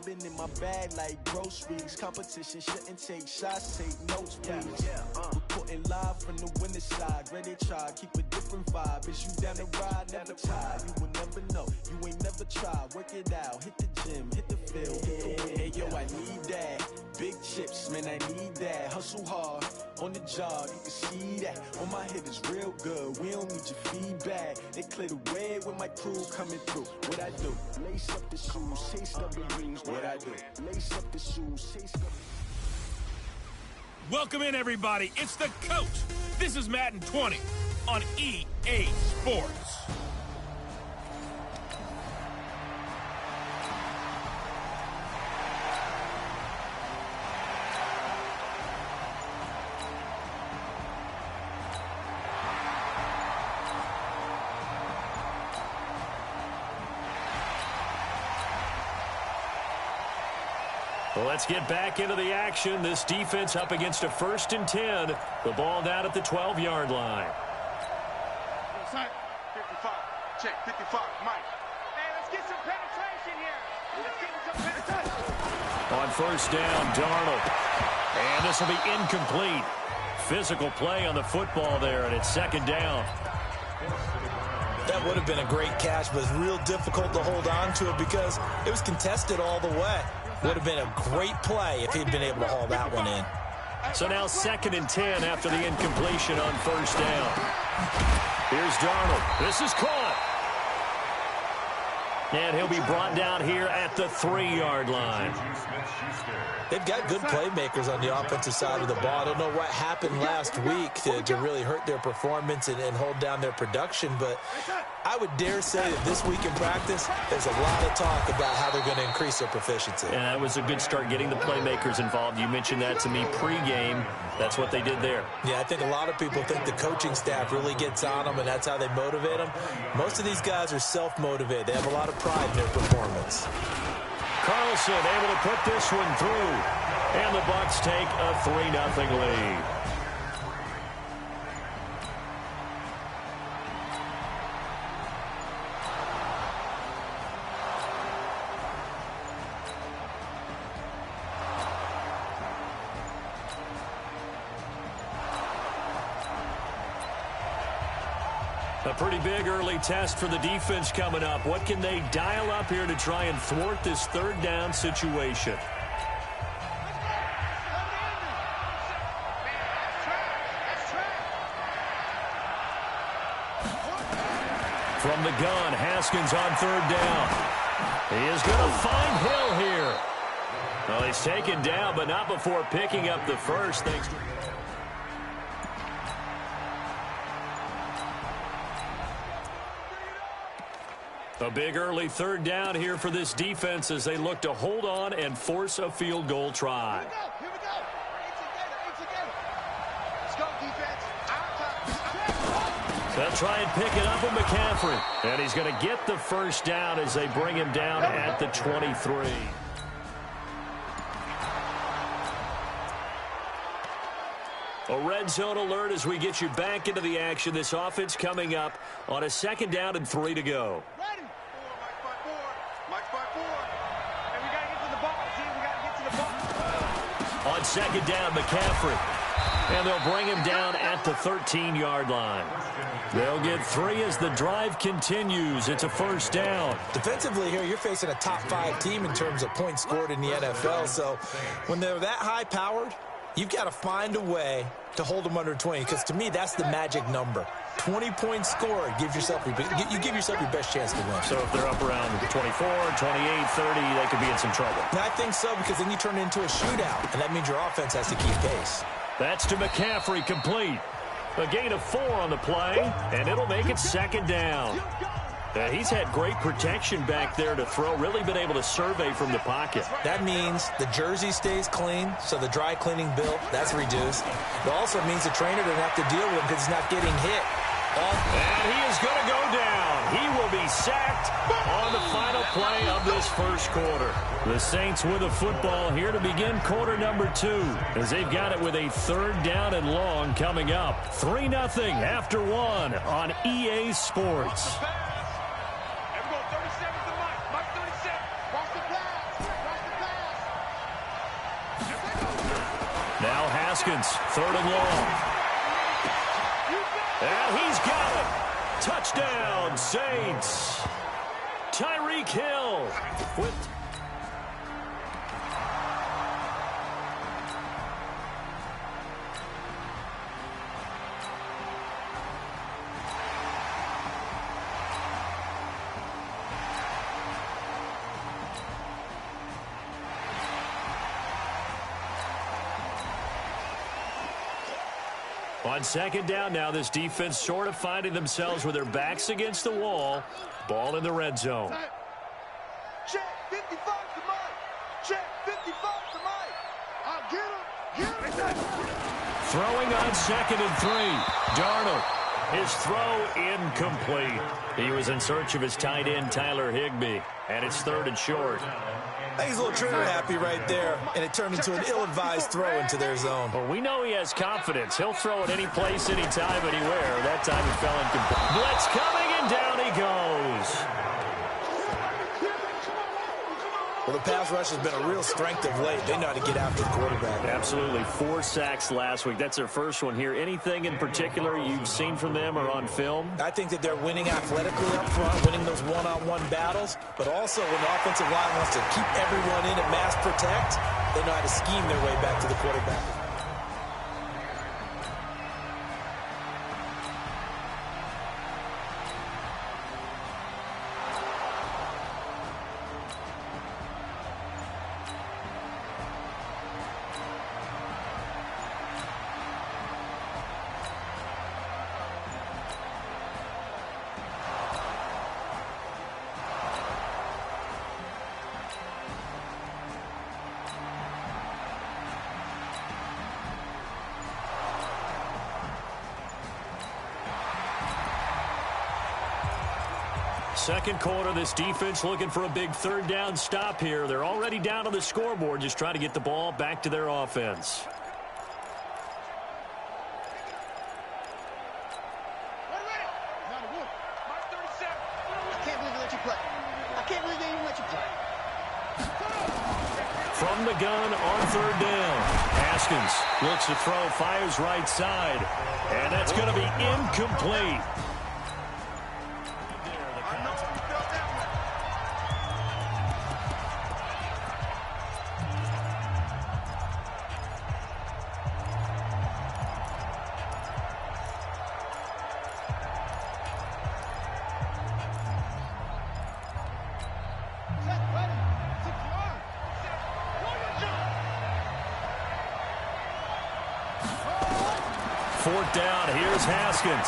been in my bag like groceries. Competition shouldn't take shots, take notes, please. Reporting live from the winning side. Ready to try, keep a different vibe. Is you down the ride, never tired. You will never know, you ain't never tried. Work it out, hit the gym, hit the field, hit the wind. Hey yo, I need that. Big chips, man, I need that. Hustle hard, on the job, you can see that. On my head is real good, we don't need your feedback. They clear the way with my crew coming through. What I do? Lace up the shoes, taste up the greens. What I do? Lace up the shoes, taste up the... Welcome in, everybody. It's the Coach. This is Madden 20 on EA Sports. Well, let's get back into the action. This defense up against a 1st and 10. The ball down at the 12-yard line. 55. Check. 55. Mike. Hey, let's get some penetration here. Let's get some penetration. On 1st down, Darnold. And this will be incomplete. Physical play on the football there, and it's 2nd down. That would have been a great catch, but it's real difficult to hold on to it because it was contested all the way. Would have been a great play if he'd been able to haul that one in. So now 2nd and 10 after the incompletion on 1st down. Here's Darnold. This is caught. And he'll be brought down here at the 3-yard line. They've got good playmakers on the offensive side of the ball. I don't know what happened last week to really hurt their performance and hold down their production, but I would dare say that this week in practice, there's a lot of talk about how they're going to increase their proficiency. And that was a good start getting the playmakers involved. You mentioned that to me pregame. That's what they did there. Yeah, I think a lot of people think the coaching staff really gets on them, and that's how they motivate them. Most of these guys are self-motivated. They have a lot of pride in their performance. Carlson able to put this one through. And the Bucs take a 3-0 lead. A pretty big early test for the defense coming up. What can they dial up here to try and thwart this 3rd down situation? From the gun, Haskins on 3rd down. He is going to find Hill here. Well, he's taken down, but not before picking up the first. Thanks to... A big early 3rd down here for this defense as they look to hold on and force a field goal try. Here we go. Eight together. Let's go, defense. They'll try and pick it up with McCaffrey. And he's going to get the 1st down as they bring him down at the 23. A red zone alert as we get you back into the action. This offense coming up on a 2nd down and 3 to go. Ready. Mike 5-4. And we got to get to the ball, team. We got to get to the ball. On 2nd down, McCaffrey. And they'll bring him down at the 13-yard line. They'll get 3 as the drive continues. It's a 1st down. Defensively here, you're facing a top 5 team in terms of points scored in the NFL. So when they're that high-powered, you've got to find a way to hold them under 20, because to me, that's the magic number. 20 points scored, you give yourself your best chance to win. So if they're up around 24, 28, 30, they could be in some trouble. And I think so, because then you turn it into a shootout, and that means your offense has to keep pace. That's to McCaffrey, complete. A gain of 4 on the play, and it'll make it 2nd down. He's had great protection back there to throw, really been able to survey from the pocket. That means the jersey stays clean, so the dry cleaning bill, that's reduced. It also means the trainer doesn't have to deal with him because he's not getting hit. And he is going to go down. He will be sacked on the final play of this 1st quarter. The Saints with a football here to begin quarter number 2, as they've got it with a 3rd down and long coming up. 3-0 after 1 on EA Sports. Haskins, 3rd and long. And he's got it. Touchdown, Saints. Tyreek Hill with... On 2nd down now, this defense sort of finding themselves with their backs against the wall. Ball in the red zone. Check 55 to Mike. Check 55 to Mike. I'll get him. Throwing on 2nd and 3. Darnold. His throw incomplete. He was in search of his tight end, Tyler Higbee. And it's 3rd and short. I think he's a little trigger happy right there, and it turned into an ill-advised throw into their zone. Well, we know he has confidence. He'll throw it any place, anytime, anywhere. That time it fell incomplete. Blitz coming, and down he goes. Well, the pass rush has been a real strength of late. They know how to get after the quarterback. Absolutely. 4 sacks last week. That's their first one here. Anything in particular you've seen from them or on film? I think that they're winning athletically up front, winning those one-on-one battles, but also when the offensive line wants to keep everyone in and mass protect, they know how to scheme their way back to the quarterback. Second quarter, this defense looking for a big 3rd down stop here. They're already down on the scoreboard, just trying to get the ball back to their offense. From the gun on 3rd down. Haskins looks to throw, fires right side. And that's going to be incomplete. Fourth down, here's Haskins.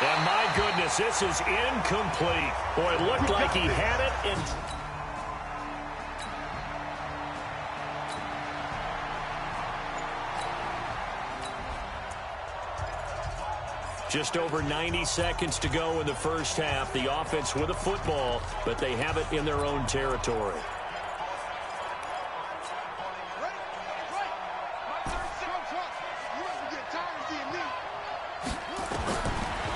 And my goodness, this is incomplete. Boy, it looked like he had it in... Just over 90 seconds to go in the first half. The offense with a football, but they have it in their own territory.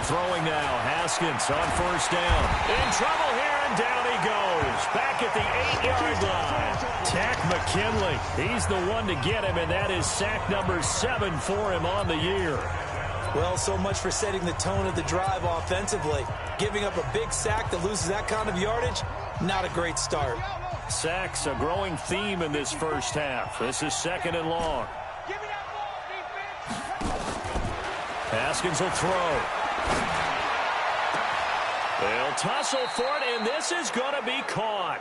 Throwing now, Haskins on 1st down. In trouble here, and down he goes. Back at the 8-yard line. Tack McKinley, he's the one to get him, and that is sack number 7 for him on the year. Well, so much for setting the tone of the drive offensively. Giving up a big sack that loses that kind of yardage, not a great start. Sacks, a growing theme in this first half. This is 2nd and long. Haskins will throw. They'll tussle for it, and this is going to be caught.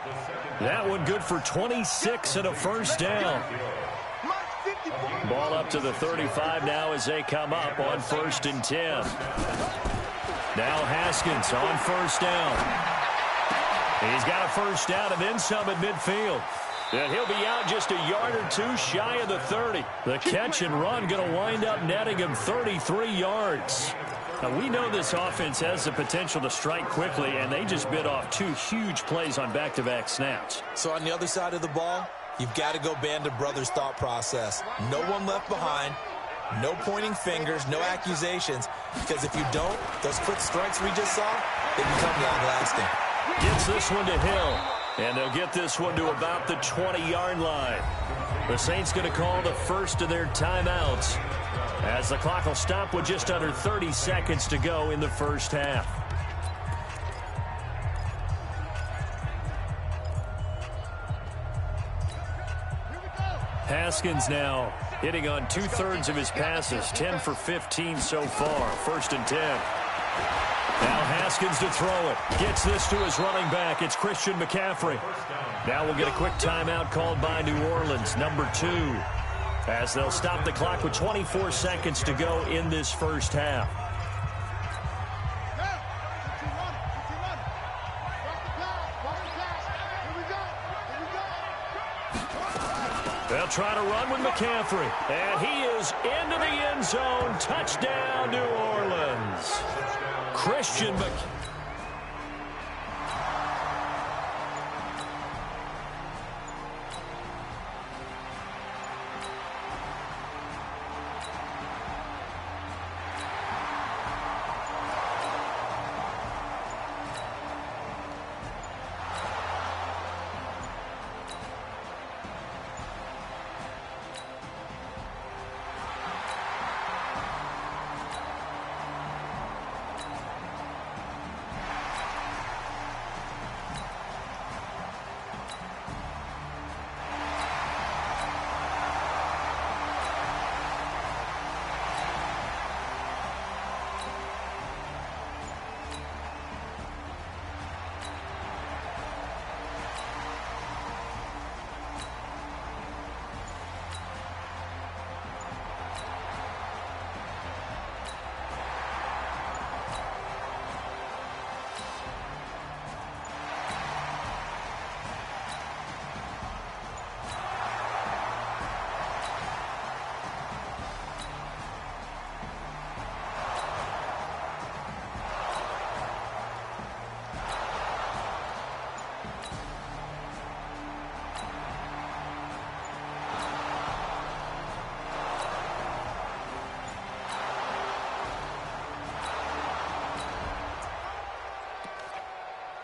That one good for 26 and a 1st down. Ball up to the 35 now as they come up on 1st and 10. Now Haskins on 1st down. He's got a 1st down and then some at midfield. And he'll be out just a yard or 2 shy of the 30. The catch and run going to wind up netting him 33 yards. Now, we know this offense has the potential to strike quickly, and they just bit off 2 huge plays on back-to-back snaps. So on the other side of the ball, you've got to go Band of Brothers thought process. No one left behind, no pointing fingers, no accusations, because if you don't, those quick strikes we just saw, they become long-lasting. Gets this one to Hill, and they'll get this one to about the 20-yard line. The Saints going to call the first of their timeouts as the clock will stop with just under 30 seconds to go in the first half. Haskins now hitting on 2/3 of his passes, 10 for 15 so far, 1st and 10. Now Haskins to throw it. Gets this to his running back. It's Christian McCaffrey. Now we'll get a quick timeout called by New Orleans, number 2, as they'll stop the clock with 24 seconds to go in this first half. They'll try to run with McCaffrey, and he is into the end zone. Touchdown, New Orleans. Christian McCaffrey.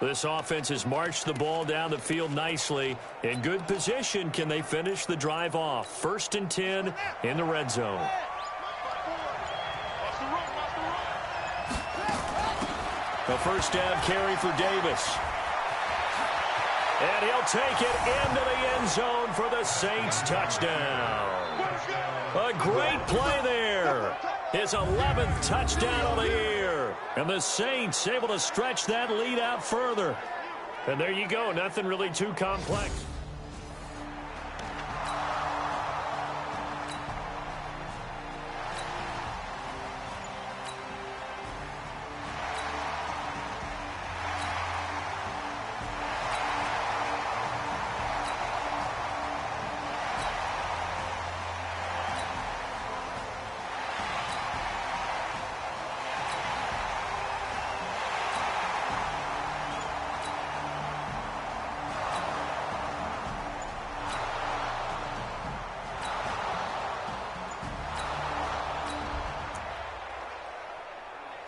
This offense has marched the ball down the field nicely. In good position, can they finish the drive off? 1st and 10 in the red zone. The first down carry for Davis. And he'll take it into the end zone for the Saints touchdown. A great play there. His 11th touchdown of the year. And the Saints able to stretch that lead out further. And there you go. Nothing really too complex.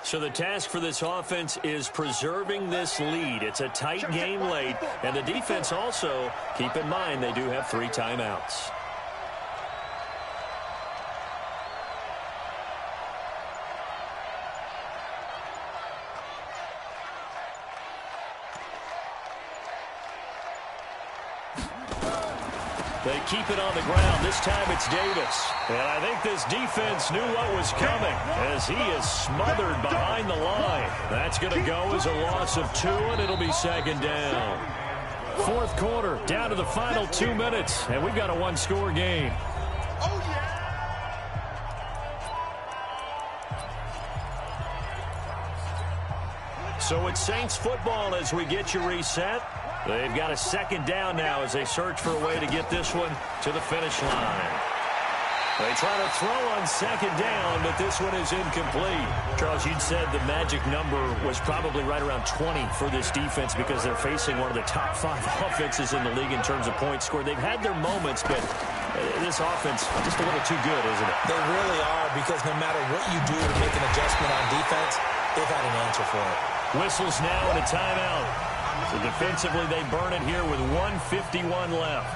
So the task for this offense is preserving this lead. It's a tight game late, and the defense also, keep in mind, they do have 3 timeouts. They keep it on the ground. This time it's Davis. And I think this defense knew what was coming as he is smothered behind the line. That's going to go as a loss of 2, and it'll be 2nd down. 4th quarter, down to the final 2 minutes, and we've got a 1-score game. So it's Saints football as we get you reset. They've got a 2nd down now as they search for a way to get this one to the finish line. They try to throw on 2nd down, but this one is incomplete. Charles, you'd said the magic number was probably right around 20 for this defense because they're facing one of the top 5 offenses in the league in terms of points scored. They've had their moments, but this offense just a little too good, isn't it? They really are, because no matter what you do to make an adjustment on defense, they've had an answer for it. Whistles now and a timeout. So defensively, they burn it here with 1:51 left.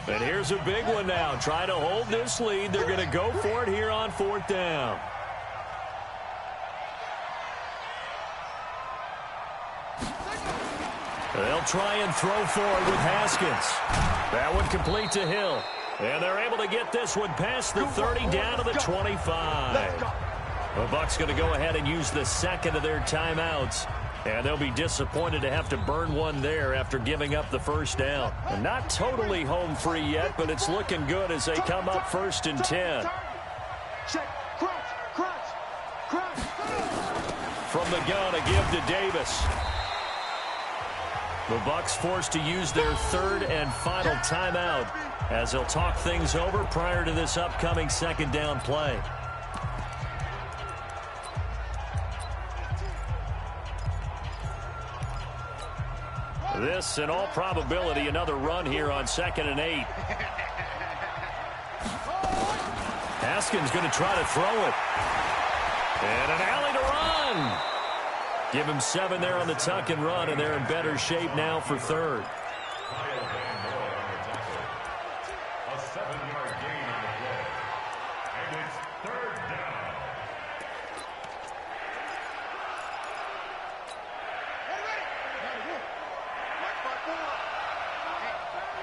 And here's a big one now. Trying to hold this lead. They're going to go for it here on 4th down. They'll try and throw forward with Haskins. That one complete to Hill. And they're able to get this one past the 30 down to the 25. The Bucs going to go ahead and use the second of their timeouts. And they'll be disappointed to have to burn one there after giving up the first down. And not totally home free yet, but it's looking good as they come up 1st and 10. From the gun, a give to Davis. The Bucs forced to use their 3rd and final timeout as they'll talk things over prior to this upcoming 2nd down play. This, in all probability, another run here on 2nd and 8. Haskins going to try to throw it. And an alley to run. Give him 7 there on the tuck and run, and they're in better shape now for 3rd. A 7-yard gain on the play. And it's 3rd down.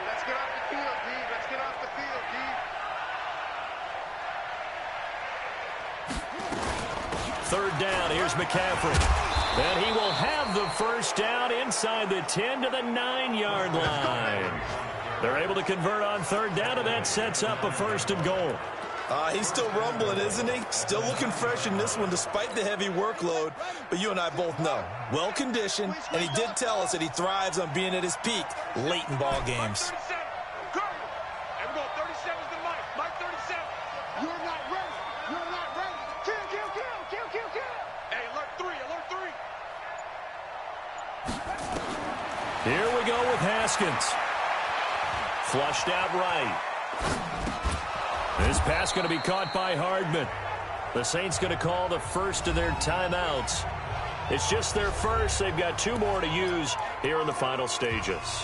Let's get off the field, D. Let's get off the field, D. 3rd down. Here's McCaffrey. And he will have the first down inside the 10 to the 9-yard line. They're able to convert on 3rd down, and that sets up a 1st and goal. He's still rumbling, isn't he? Still looking fresh in this one despite the heavy workload. But you and I both know, well-conditioned, and he did tell us that he thrives on being at his peak late in ball games. Here we go with Haskins. Flushed out right. This pass going to be caught by Hardman. The Saints going to call the first of their timeouts. It's just their first. They've got 2 more to use here in the final stages.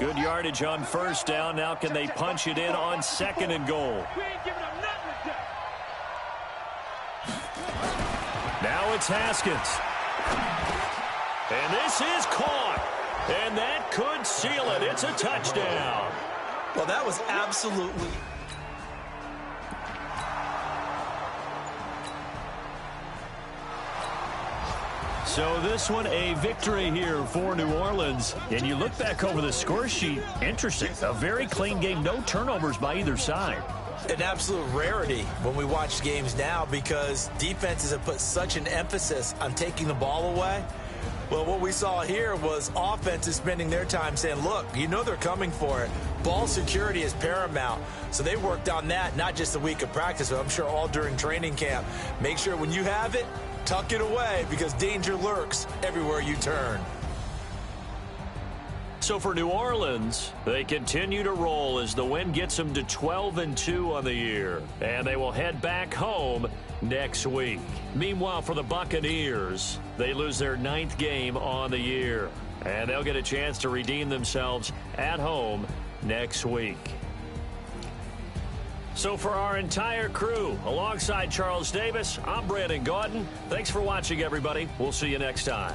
Good yardage on 1st down. Now can they punch it in on 2nd and goal? Now it's Haskins. And this is caught. And that could seal it. It's a touchdown. Well, that was absolutely... So this one, a victory here for New Orleans. And you look back over the score sheet, interesting. A very clean game, no turnovers by either side. An absolute rarity when we watch games now because defenses have put such an emphasis on taking the ball away. Well, what we saw here was offenses spending their time saying, look, you know they're coming for it. Ball security is paramount. So they worked on that, not just a week of practice, but I'm sure all during training camp. Make sure when you have it, tuck it away because danger lurks everywhere you turn. So for New Orleans, they continue to roll as the win gets them to 12-2 on the year. And they will head back home next week. Meanwhile, for the Buccaneers, they lose their 9th game on the year. And they'll get a chance to redeem themselves at home next week. So for our entire crew, alongside Charles Davis, I'm Brandon Gautin. Thanks for watching, everybody. We'll see you next time.